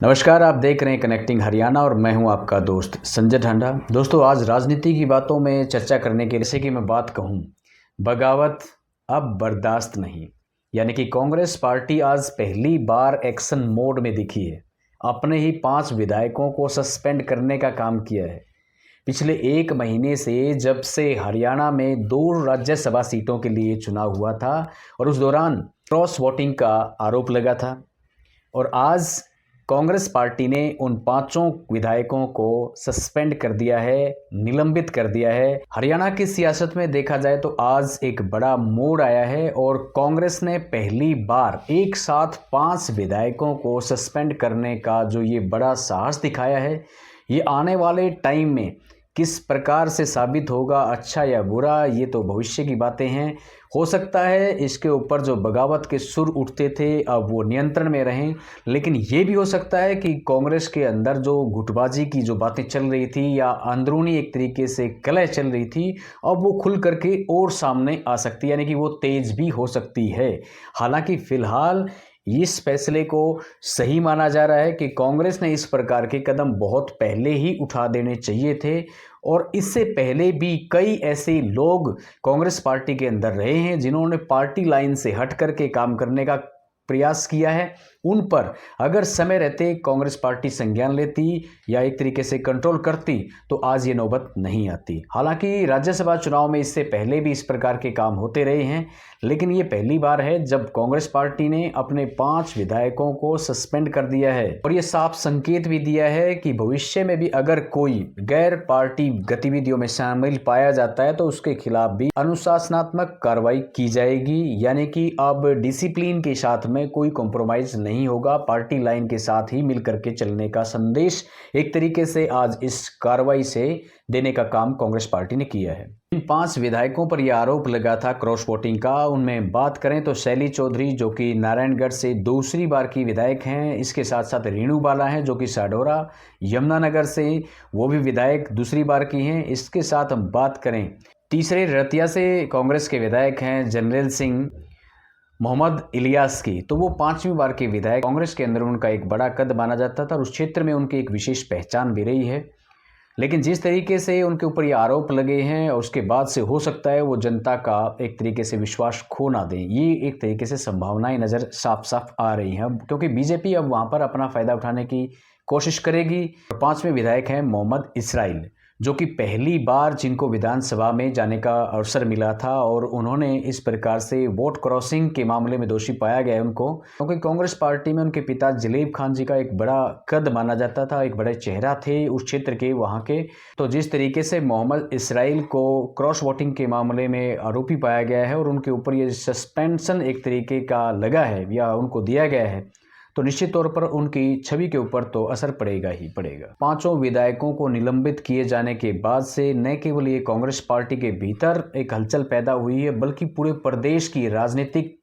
नमस्कार, आप देख रहे हैं कनेक्टिंग हरियाणा और मैं हूं आपका दोस्त संजय ढांडा। दोस्तों, आज राजनीति की बातों में चर्चा करने के जैसे कि मैं बात कहूं, बगावत अब बर्दाश्त नहीं। यानी कि कांग्रेस पार्टी आज पहली बार एक्शन मोड में दिखी है। अपने ही 5 विधायकों को सस्पेंड करने का काम किया है। पिछले 1 महीने से जब से हरियाणा में 2 राज्यसभा सीटों के लिए चुनाव हुआ था और उस दौरान क्रॉस वोटिंग का आरोप लगा था, और आज कांग्रेस पार्टी ने उन 5 विधायकों को सस्पेंड कर दिया है, निलंबित कर दिया है। हरियाणा की सियासत में देखा जाए तो आज एक बड़ा मोड़ आया है और कांग्रेस ने पहली बार एक साथ 5 विधायकों को सस्पेंड करने का जो ये बड़ा साहस दिखाया है, ये आने वाले टाइम में किस प्रकार से साबित होगा, अच्छा या बुरा, ये तो भविष्य की बातें हैं। हो सकता है इसके ऊपर जो बगावत के सुर उठते थे अब वो नियंत्रण में रहें, लेकिन ये भी हो सकता है कि कांग्रेस के अंदर जो गुटबाजी की जो बातें चल रही थी या अंदरूनी एक तरीके से कलह चल रही थी, अब वो खुल करके और सामने आ सकती है, यानी कि वो तेज भी हो सकती है। हालांकि फिलहाल इस फैसले को सही माना जा रहा है कि कांग्रेस ने इस प्रकार के कदम बहुत पहले ही उठा देने चाहिए थे, और इससे पहले भी कई ऐसे लोग कांग्रेस पार्टी के अंदर रहे हैं जिन्होंने पार्टी लाइन से हट करके काम करने का प्रयास किया है। उन पर अगर समय रहते कांग्रेस पार्टी संज्ञान लेती या एक तरीके से कंट्रोल करती तो आज ये नौबत नहीं आती। हालांकि राज्यसभा चुनाव में इससे पहले भी इस प्रकार के काम होते रहे हैं, लेकिन ये पहली बार है जब कांग्रेस पार्टी ने अपने 5 विधायकों को सस्पेंड कर दिया है, और ये साफ संकेत भी दिया है कि भविष्य में भी अगर कोई गैर पार्टी गतिविधियों में शामिल पाया जाता है तो उसके खिलाफ भी अनुशासनात्मक कार्रवाई की जाएगी। यानी कि अब डिसिप्लिन के साथ में कोई कॉम्प्रोमाइज नहीं होगा, पार्टी लाइन के साथ ही मिलकर के चलने का संदेश एक तरीके से आज इस कार्रवाई से देने का काम कांग्रेस पार्टी ने किया है। इन 5 विधायकों पर यह आरोप लगा था क्रॉस वोटिंग का। उनमें बात करें तो शैली चौधरी जो कि नारायणगढ़ से दूसरी बार की विधायक हैं, इसके साथ साथ रेणु बाला हैं जो कि साडोरा यमुनानगर से वो भी विधायक दूसरी बार की हैं। इसके साथ हम बात करें तीसरे रतिया से कांग्रेस के विधायक हैं जनरल सिंह मोहम्मद इलियास की, तो वो 5वीं बार के विधायक। कांग्रेस के अंदर उनका एक बड़ा कद माना जाता था और उस क्षेत्र में उनकी एक विशेष पहचान भी रही है। लेकिन जिस तरीके से उनके ऊपर ये आरोप लगे हैं और उसके बाद से हो सकता है वो जनता का एक तरीके से विश्वास खो ना दें, ये एक तरीके से संभावनाएं नज़र साफ साफ आ रही हैं। अब क्योंकि बीजेपी अब वहाँ पर अपना फ़ायदा उठाने की कोशिश करेगी। 5वें विधायक हैं मोहम्मद इसराइल, जो कि पहली बार जिनको विधानसभा में जाने का अवसर मिला था, और उन्होंने इस प्रकार से वोट क्रॉसिंग के मामले में दोषी पाया गया है उनको, क्योंकि कांग्रेस पार्टी में उनके पिता जलेब खान जी का एक बड़ा कद माना जाता था, एक बड़े चेहरा थे उस क्षेत्र के वहाँ के। तो जिस तरीके से मोहम्मद इसराइल को क्रॉस वोटिंग के मामले में आरोपी पाया गया है और उनके ऊपर ये सस्पेंशन एक तरीके का लगा है या उनको दिया गया है, तो निश्चित तौर पर उनकी छवि के ऊपर तो असर पड़ेगा ही पड़ेगा। 5 विधायकों को निलंबित किए जाने के बाद से न केवल ये कांग्रेस पार्टी के भीतर एक हलचल पैदा हुई है, बल्कि पूरे प्रदेश की राजनीतिक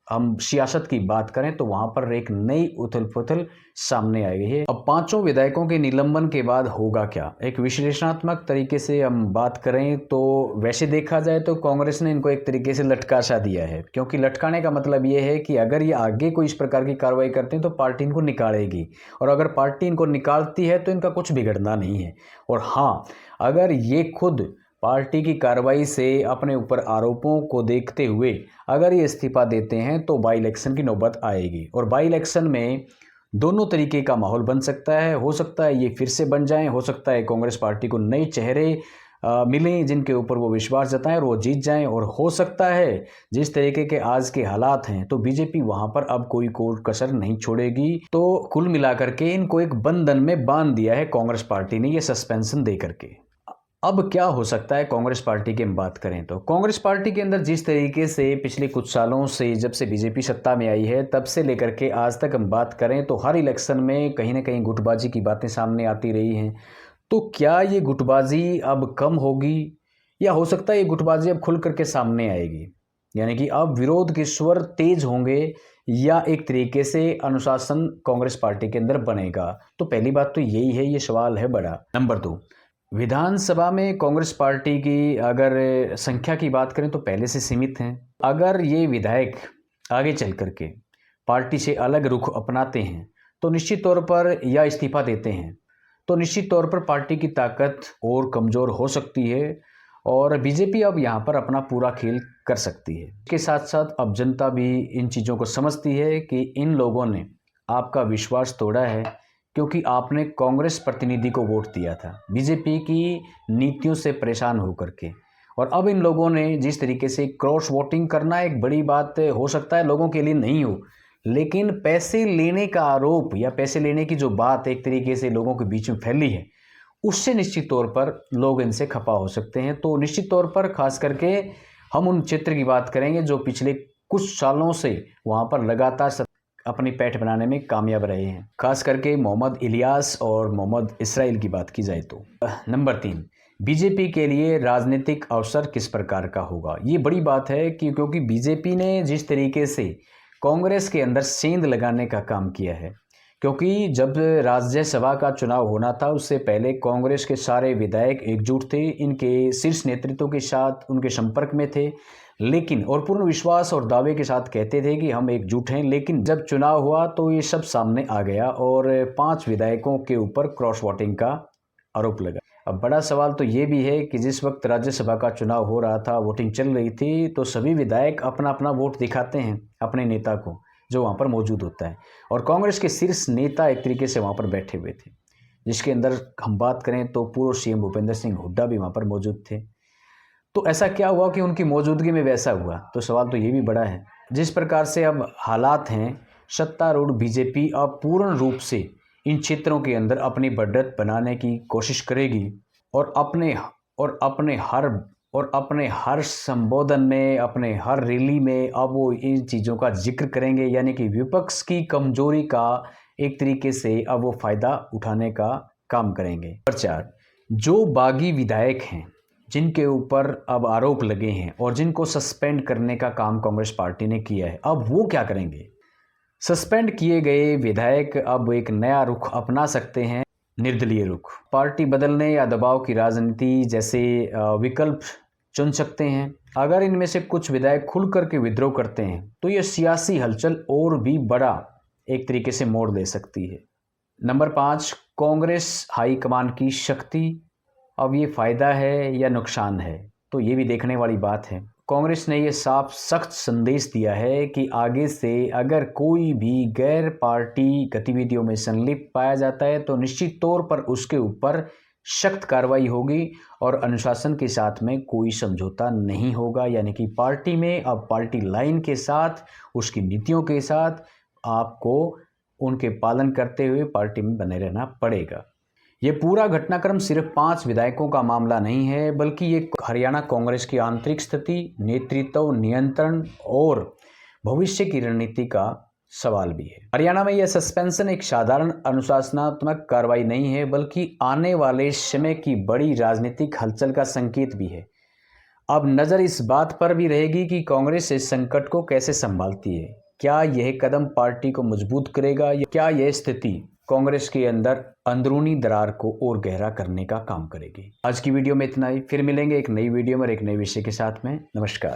हम सियासत की बात करें तो वहां पर एक नई उथल पुथल सामने आई है। अब 5 विधायकों के निलंबन के बाद होगा क्या, एक विश्लेषणात्मक तरीके से हम बात करें तो वैसे देखा जाए तो कांग्रेस ने इनको एक तरीके से लटका सा दिया है, क्योंकि लटकाने का मतलब ये है कि अगर ये आगे कोई इस प्रकार की कार्रवाई करते हैं तो पार्टी इनको निकालेगी, और अगर पार्टी इनको निकालती है तो इनका कुछ बिगड़ना नहीं है। और हाँ, अगर ये खुद पार्टी की कार्रवाई से अपने ऊपर आरोपों को देखते हुए अगर ये इस्तीफा देते हैं तो बाई इलेक्शन की नौबत आएगी, और बाई इलेक्शन में दोनों तरीके का माहौल बन सकता है। हो सकता है ये फिर से बन जाएं, हो सकता है कांग्रेस पार्टी को नए चेहरे मिलें जिनके ऊपर वो विश्वास जताएं और वो जीत जाएं, और हो सकता है जिस तरीके के आज के हालात हैं तो बीजेपी वहां पर अब कोई कसर नहीं छोड़ेगी। तो कुल मिलाकर के इनको एक बंधन में बांध दिया है कांग्रेस पार्टी ने ये सस्पेंशन दे करके। अब क्या हो सकता है कांग्रेस पार्टी की हम बात करें तो कांग्रेस पार्टी के अंदर जिस तरीके से पिछले कुछ सालों से जब से बीजेपी सत्ता में आई है तब से लेकर के आज तक हम बात करें तो हर इलेक्शन में कहीं ना कहीं गुटबाजी की बातें सामने आती रही हैं। तो क्या ये गुटबाजी अब कम होगी, या हो सकता है ये गुटबाजी अब खुल करके सामने आएगी, यानी कि अब विरोध के स्वर तेज होंगे, या एक तरीके से अनुशासन कांग्रेस पार्टी के अंदर बनेगा। तो पहली बात तो यही है, ये सवाल है बड़ा। नंबर 2, विधानसभा में कांग्रेस पार्टी की अगर संख्या की बात करें तो पहले से सीमित हैं। अगर ये विधायक आगे चल करके पार्टी से अलग रुख अपनाते हैं तो निश्चित तौर पर या इस्तीफा देते हैं तो निश्चित तौर पर पार्टी की ताकत और कमज़ोर हो सकती है और बीजेपी अब यहाँ पर अपना पूरा खेल कर सकती है। इसके साथ साथ अब जनता भी इन चीज़ों को समझती है कि इन लोगों ने आपका विश्वास तोड़ा है क्योंकि आपने कांग्रेस प्रतिनिधि को वोट दिया था बीजेपी की नीतियों से परेशान होकर के। और अब इन लोगों ने जिस तरीके से क्रॉस वोटिंग करना एक बड़ी बात हो सकता है लोगों के लिए नहीं हो, लेकिन पैसे लेने का आरोप या पैसे लेने की जो बात एक तरीके से लोगों के बीच में फैली है उससे निश्चित तौर पर लोग इनसे खफा हो सकते हैं। तो निश्चित तौर पर खास करके हम उन क्षेत्र की बात करेंगे जो पिछले कुछ सालों से वहाँ पर लगातार अपनी पैठ बनाने में कामयाब रहे हैं, खास करके मोहम्मद इलियास और मोहम्मद इसराइल की बात की जाए तो। नंबर 3, बीजेपी के लिए राजनीतिक अवसर किस प्रकार का होगा। ये बड़ी बात है कि क्योंकि बीजेपी ने जिस तरीके से कांग्रेस के अंदर सेंध लगाने का काम किया है, क्योंकि जब राज्यसभा का चुनाव होना था उससे पहले कांग्रेस के सारे विधायक एकजुट थे, इनके शीर्ष नेतृत्व के साथ उनके संपर्क में थे, लेकिन और पूर्ण विश्वास और दावे के साथ कहते थे कि हम एकजुट हैं। लेकिन जब चुनाव हुआ तो ये सब सामने आ गया और 5 विधायकों के ऊपर क्रॉस वोटिंग का आरोप लगा। अब बड़ा सवाल तो ये भी है कि जिस वक्त राज्यसभा का चुनाव हो रहा था, वोटिंग चल रही थी, तो सभी विधायक अपना अपना वोट दिखाते हैं अपने नेता को जो वहाँ पर मौजूद होता है और कांग्रेस के शीर्ष नेता एक तरीके से वहाँ पर बैठे हुए थे, जिसके अंदर हम बात करें तो पूर्व सीएम भूपेंद्र सिंह हुड्डा भी वहाँ पर मौजूद थे। तो ऐसा क्या हुआ कि उनकी मौजूदगी में वैसा हुआ, तो सवाल तो ये भी बड़ा है। जिस प्रकार से अब हालात हैं, सत्तारूढ़ बीजेपी अब पूर्ण रूप से इन क्षेत्रों के अंदर अपनी बढ़त बनाने की कोशिश करेगी और अपने हर संबोधन में, अपने हर रैली में अब वो इन चीज़ों का जिक्र करेंगे, यानी कि विपक्ष की कमजोरी का एक तरीके से अब वो फ़ायदा उठाने का काम करेंगे। नंबर 4, जो बागी विधायक हैं जिनके ऊपर अब आरोप लगे हैं और जिनको सस्पेंड करने का काम कांग्रेस पार्टी ने किया है, अब वो क्या करेंगे। सस्पेंड किए गए विधायक अब एक नया रुख अपना सकते हैं, निर्दलीय रुख, पार्टी बदलने या दबाव की राजनीति जैसे विकल्प चुन सकते हैं। अगर इनमें से कुछ विधायक खुल करके विद्रोह करते हैं तो यह सियासी हलचल और भी बड़ा एक तरीके से मोड़ ले सकती है। नंबर 5, कांग्रेस हाईकमान की शक्ति, अब ये फ़ायदा है या नुकसान है, तो ये भी देखने वाली बात है। कांग्रेस ने ये साफ सख्त संदेश दिया है कि आगे से अगर कोई भी गैर पार्टी गतिविधियों में संलिप्त पाया जाता है तो निश्चित तौर पर उसके ऊपर सख्त कार्रवाई होगी और अनुशासन के साथ में कोई समझौता नहीं होगा। यानी कि पार्टी में अब पार्टी लाइन के साथ, उसकी नीतियों के साथ आपको उनके पालन करते हुए पार्टी में बने रहना पड़ेगा। ये पूरा घटनाक्रम सिर्फ 5 विधायकों का मामला नहीं है, बल्कि ये हरियाणा कांग्रेस की आंतरिक स्थिति, नेतृत्व, नियंत्रण और भविष्य की रणनीति का सवाल भी है। हरियाणा में यह सस्पेंशन एक साधारण अनुशासनात्मक कार्रवाई नहीं है, बल्कि आने वाले समय की बड़ी राजनीतिक हलचल का संकेत भी है। अब नज़र इस बात पर भी रहेगी कि कांग्रेस इस संकट को कैसे संभालती है। क्या यह कदम पार्टी को मजबूत करेगा या क्या यह स्थिति कांग्रेस के अंदर अंदरूनी दरार को और गहरा करने का काम करेगी। आज की वीडियो में इतना ही, फिर मिलेंगे एक नई वीडियो में और एक नए विषय के साथ में। नमस्कार।